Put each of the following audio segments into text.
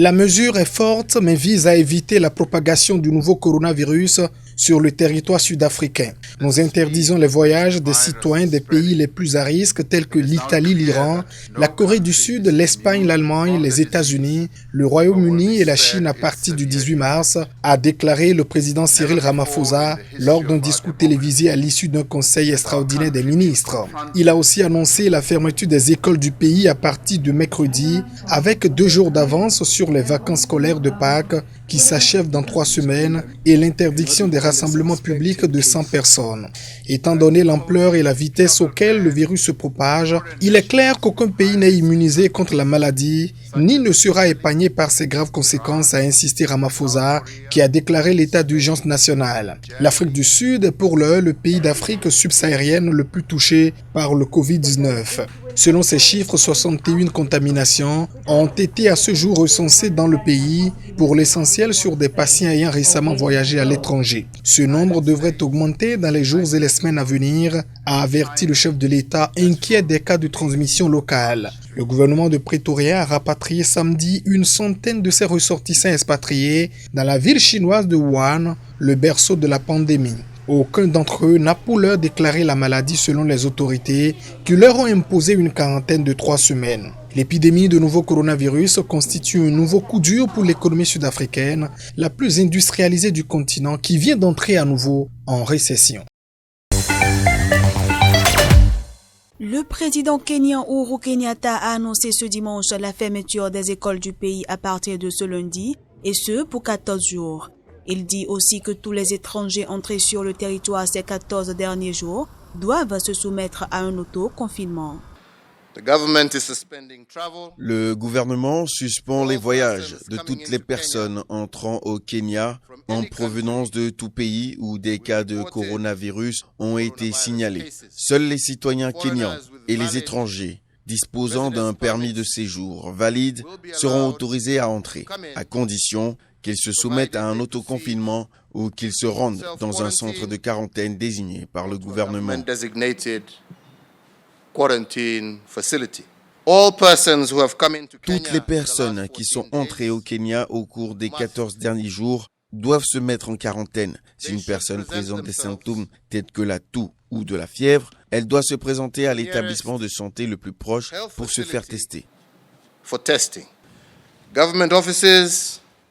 La mesure est forte mais vise à éviter la propagation du nouveau coronavirus sur le territoire sud-africain. Nous interdisons les voyages des citoyens des pays les plus à risque tels que l'Italie, l'Iran, la Corée du Sud, l'Espagne, l'Allemagne, les États-Unis, le Royaume-Uni et la Chine à partir du 18 mars, a déclaré le président Cyril Ramaphosa lors d'un discours télévisé à l'issue d'un conseil extraordinaire des ministres. Il a aussi annoncé la fermeture des écoles du pays à partir de mercredi avec 2 jours d'avance sur les vacances scolaires de Pâques qui s'achèvent dans 3 semaines et l'interdiction des rassemblements publics de 100 personnes. Étant donné l'ampleur et la vitesse auxquelles le virus se propage, il est clair qu'aucun pays n'est immunisé contre la maladie, ni ne sera épargné par ses graves conséquences, a insisté Ramaphosa, qui a déclaré l'état d'urgence nationale. L'Afrique du Sud est pour l'heure le pays d'Afrique subsaharienne le plus touché par le Covid-19. Selon ces chiffres, 61 contaminations ont été à ce jour recensées dans le pays, pour l'essentiel sur des patients ayant récemment voyagé à l'étranger. Ce nombre devrait augmenter dans les jours et les semaines à venir, a averti le chef de l'État inquiet des cas de transmission locale. Le gouvernement de Pretoria a rapatrié samedi une centaine de ses ressortissants expatriés dans la ville chinoise de Wuhan, le berceau de la pandémie. Aucun d'entre eux n'a pour l'heure déclaré la maladie selon les autorités qui leur ont imposé une quarantaine de 3 semaines. L'épidémie de nouveau coronavirus constitue un nouveau coup dur pour l'économie sud-africaine, la plus industrialisée du continent qui vient d'entrer à nouveau en récession. Le président kenyan Uhuru Kenyatta a annoncé ce dimanche la fermeture des écoles du pays à partir de ce lundi, et ce pour 14 jours. Il dit aussi que tous les étrangers entrés sur le territoire ces 14 derniers jours doivent se soumettre à un auto-confinement. Le gouvernement suspend les voyages de toutes les personnes entrant au Kenya en provenance de tout pays où des cas de coronavirus ont été signalés. Seuls les citoyens kenyans et les étrangers disposant d'un permis de séjour valide seront autorisés à entrer, à condition qu'ils se soumettent à un autoconfinement ou qu'ils se rendent dans un centre de quarantaine désigné par le gouvernement. Toutes les personnes qui sont entrées au Kenya au cours des 14 derniers jours doivent se mettre en quarantaine. Si une personne présente des symptômes tels que la toux ou de la fièvre, elle doit se présenter à l'établissement de santé le plus proche pour se faire tester.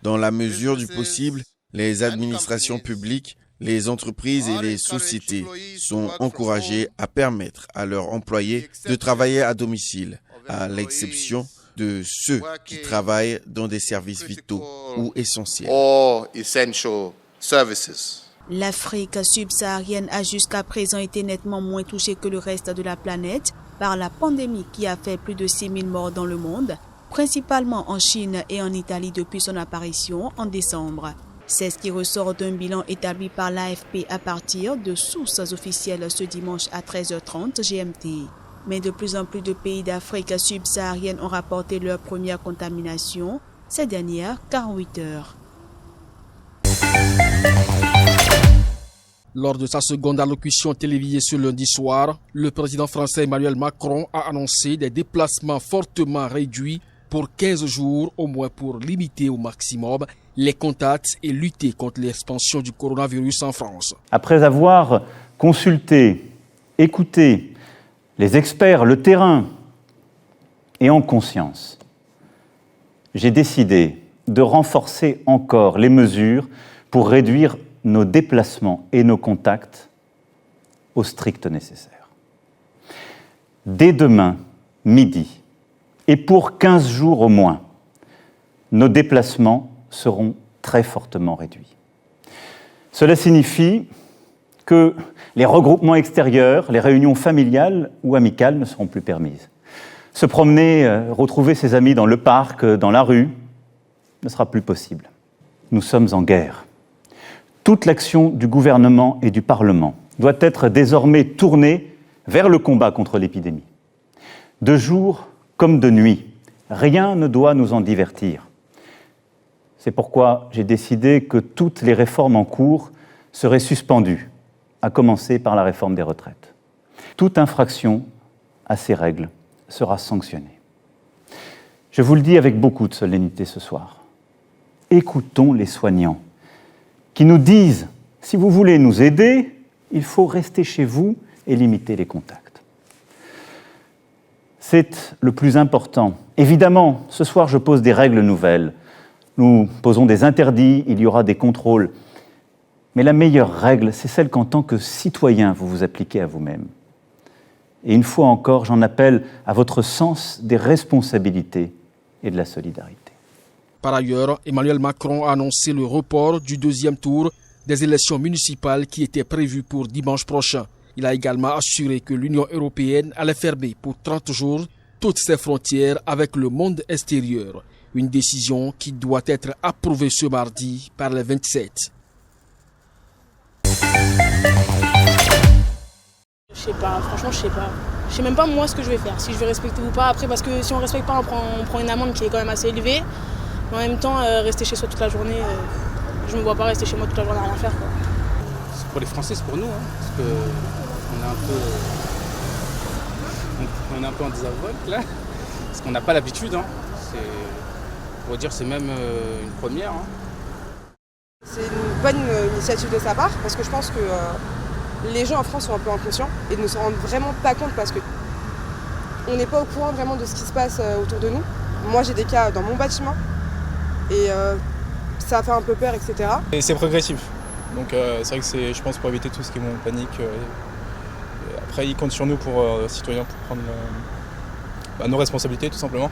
Dans la mesure du possible, les administrations publiques, les entreprises et les sociétés sont encouragées à permettre à leurs employés de travailler à domicile, à l'exception de ceux qui travaillent dans des services vitaux ou essentiels. L'Afrique subsaharienne a jusqu'à présent été nettement moins touchée que le reste de la planète par la pandémie qui a fait plus de 6 000 morts dans le monde, principalement en Chine et en Italie depuis son apparition en décembre. C'est ce qui ressort d'un bilan établi par l'AFP à partir de sources officielles ce dimanche à 13h30 GMT. Mais de plus en plus de pays d'Afrique subsaharienne ont rapporté leur première contamination ces dernières 48 heures. Lors de sa seconde allocution télévisée ce lundi soir, le président français Emmanuel Macron a annoncé des déplacements fortement réduits pour 15 jours au moins pour limiter au maximum les contacts et lutter contre l'expansion du coronavirus en France. Après avoir consulté, écouté les experts, le terrain, et en conscience, j'ai décidé de renforcer encore les mesures pour réduire nos déplacements et nos contacts au strict nécessaire. Dès demain, midi, et pour 15 jours au moins, nos déplacements seront très fortement réduits. Cela signifie que les regroupements extérieurs, les réunions familiales ou amicales ne seront plus permises. Se promener, retrouver ses amis dans le parc, dans la rue, ne sera plus possible. Nous sommes en guerre. Toute l'action du gouvernement et du Parlement doit être désormais tournée vers le combat contre l'épidémie. De jour comme de nuit, rien ne doit nous en divertir. C'est pourquoi j'ai décidé que toutes les réformes en cours seraient suspendues, à commencer par la réforme des retraites. Toute infraction à ces règles sera sanctionnée. Je vous le dis avec beaucoup de solennité ce soir. Écoutons les soignants qui nous disent, si vous voulez nous aider, il faut rester chez vous et limiter les contacts. C'est le plus important. Évidemment, ce soir, je pose des règles nouvelles. Nous posons des interdits, il y aura des contrôles. Mais la meilleure règle, c'est celle qu'en tant que citoyen, vous vous appliquez à vous-même. Et une fois encore, j'en appelle à votre sens des responsabilités et de la solidarité. Par ailleurs, Emmanuel Macron a annoncé le report du deuxième tour des élections municipales qui étaient prévues pour dimanche prochain. Il a également assuré que l'Union européenne allait fermer pour 30 jours toutes ses frontières avec le monde extérieur. Une décision qui doit être approuvée ce mardi par les 27. Je sais pas, franchement je sais pas. Je sais même pas moi ce que je vais faire, si je vais respecter ou pas. Après parce que si on respecte pas on prend une amende qui est quand même assez élevée. Mais en même temps rester chez soi toute la journée, je me vois pas rester chez moi toute la journée à rien faire quoi. C'est pour les Français, c'est pour nous, parce que on est un peu en désinvolte là, parce qu'on n'a pas l'habitude. On va dire c'est même une première. C'est une bonne initiative de sa part parce que je pense que les gens en France sont un peu inconscients et ne se rendent vraiment pas compte parce qu'on n'est pas au courant vraiment de ce qui se passe autour de nous. Moi j'ai des cas dans mon bâtiment et ça fait un peu peur, etc. Et c'est progressif, donc c'est vrai que c'est, je pense, pour éviter tout ce qui est panique. Après ils comptent sur nous pour citoyens pour prendre nos responsabilités tout simplement.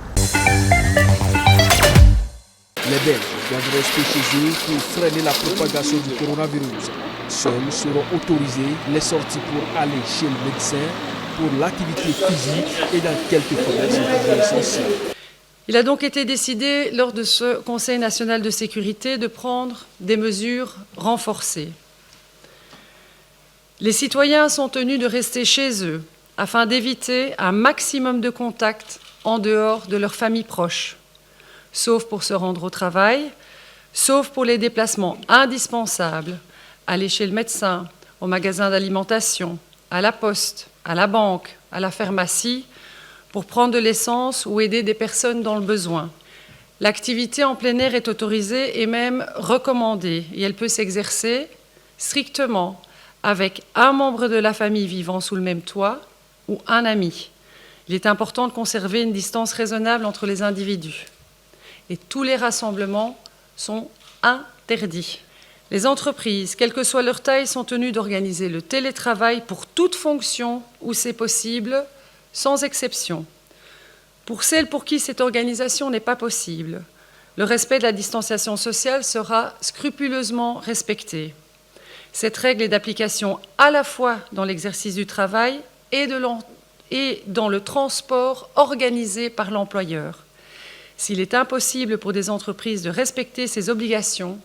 Les Belges doivent rester chez eux pour freiner la propagation du coronavirus. Seuls seront autorisés les sorties pour aller chez le médecin, pour l'activité physique et dans quelques commerces essentiels. Il a donc été décidé lors de ce Conseil national de sécurité de prendre des mesures renforcées. Les citoyens sont tenus de rester chez eux afin d'éviter un maximum de contacts en dehors de leurs familles proches, sauf pour se rendre au travail, sauf pour les déplacements indispensables, aller chez le médecin, au magasin d'alimentation, à la poste, à la banque, à la pharmacie, pour prendre de l'essence ou aider des personnes dans le besoin. L'activité en plein air est autorisée et même recommandée, et elle peut s'exercer strictement avec un membre de la famille vivant sous le même toit ou un ami. Il est important de conserver une distance raisonnable entre les individus. Et tous les rassemblements sont interdits. Les entreprises, quelle que soit leur taille, sont tenues d'organiser le télétravail pour toute fonction où c'est possible, sans exception. Pour celles pour qui cette organisation n'est pas possible, le respect de la distanciation sociale sera scrupuleusement respecté. Cette règle est d'application à la fois dans l'exercice du travail et dans le transport organisé par l'employeur. S'il est impossible pour des entreprises de respecter ces obligations,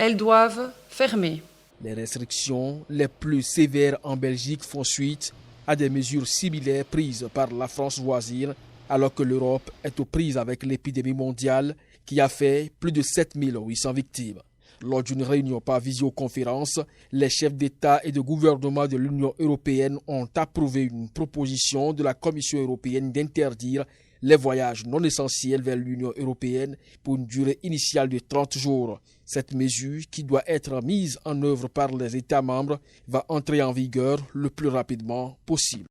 elles doivent fermer. Les restrictions les plus sévères en Belgique font suite à des mesures similaires prises par la France voisine, alors que l'Europe est aux prises avec l'épidémie mondiale qui a fait plus de 7800 victimes. Lors d'une réunion par visioconférence, les chefs d'État et de gouvernement de l'Union européenne ont approuvé une proposition de la Commission européenne d'interdire les voyages non essentiels vers l'Union européenne pour une durée initiale de 30 jours. Cette mesure, qui doit être mise en œuvre par les États membres, va entrer en vigueur le plus rapidement possible.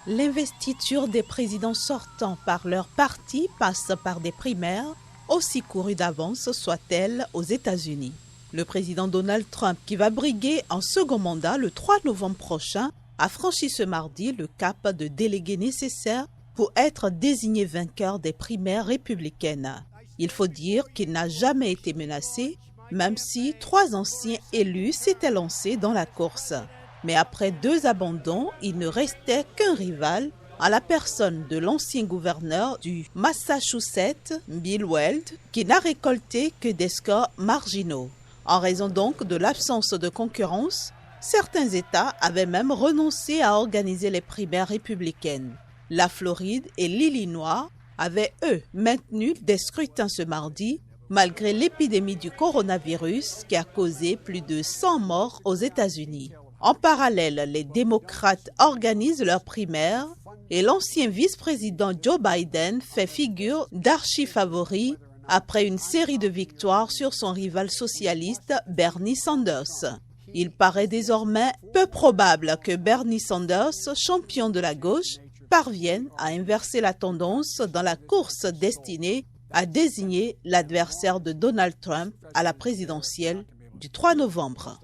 L'investiture des présidents sortants par leur parti passe par des primaires, aussi courues d'avance soient-elles aux États-Unis. Le président Donald Trump, qui va briguer un second mandat le 3 novembre prochain, a franchi ce mardi le cap de délégués nécessaires pour être désigné vainqueur des primaires républicaines. Il faut dire qu'il n'a jamais été menacé, même si 3 anciens élus s'étaient lancés dans la course. Mais après 2 abandons, il ne restait qu'un rival, à la personne de l'ancien gouverneur du Massachusetts, Bill Weld, qui n'a récolté que des scores marginaux. En raison donc de l'absence de concurrence, certains États avaient même renoncé à organiser les primaires républicaines. La Floride et l'Illinois avaient, eux, maintenu des scrutins ce mardi, malgré l'épidémie du coronavirus qui a causé plus de 100 morts aux États-Unis. En parallèle, les démocrates organisent leurs primaires et l'ancien vice-président Joe Biden fait figure d'archi-favori après une série de victoires sur son rival socialiste Bernie Sanders. Il paraît désormais peu probable que Bernie Sanders, champion de la gauche, parvienne à inverser la tendance dans la course destinée à désigner l'adversaire de Donald Trump à la présidentielle du 3 novembre.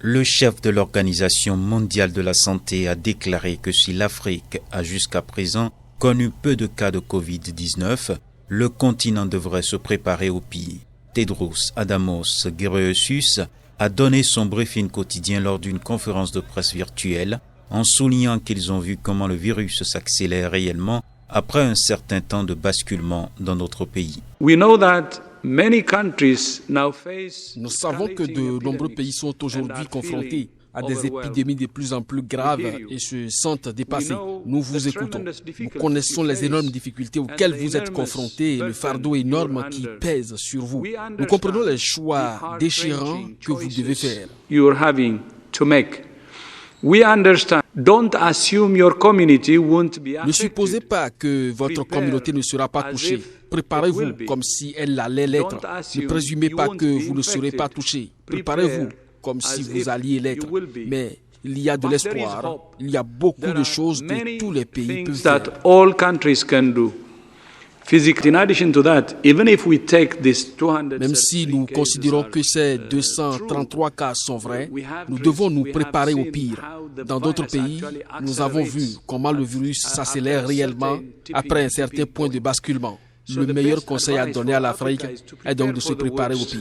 Le chef de l'Organisation mondiale de la santé a déclaré que si l'Afrique a jusqu'à présent connu peu de cas de Covid-19, le continent devrait se préparer au pire. Tedros Adhanom Ghebreyesus a donné son briefing quotidien lors d'une conférence de presse virtuelle en soulignant qu'ils ont vu comment le virus s'accélère réellement après un certain temps de basculement dans notre pays. Nous savons que de nombreux pays sont aujourd'hui confrontés à des épidémies de plus en plus graves et se sentent dépassés. Nous vous écoutons. Nous connaissons les énormes difficultés auxquelles vous êtes confrontés et le fardeau énorme qui pèse sur vous. Nous comprenons les choix déchirants que vous devez faire. Ne supposez pas que votre communauté ne sera pas touchée. Préparez-vous comme si elle allait l'être. Ne présumez pas que vous ne serez pas touché. Préparez-vous comme si vous alliez l'être. Mais il y a de l'espoir. Il y a beaucoup de choses que tous les pays peuvent faire. Même si nous considérons que ces 233 cas sont vrais, nous devons nous préparer au pire. Dans d'autres pays, nous avons vu comment le virus s'accélère réellement après un certain point de basculement. Le meilleur conseil à donner à l'Afrique est donc de se préparer au pire.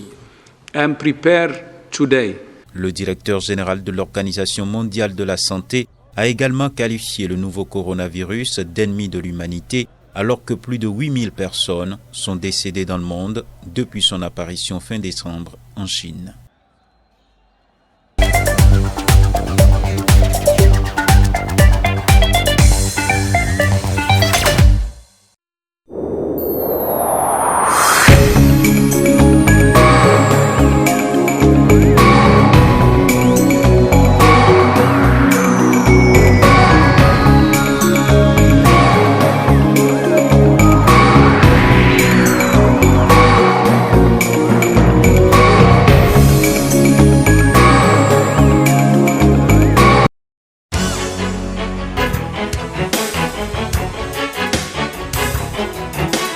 Le directeur général de l'Organisation mondiale de la santé a également qualifié le nouveau coronavirus d'ennemi de l'humanité, alors que plus de 8000 personnes sont décédées dans le monde depuis son apparition fin décembre en Chine.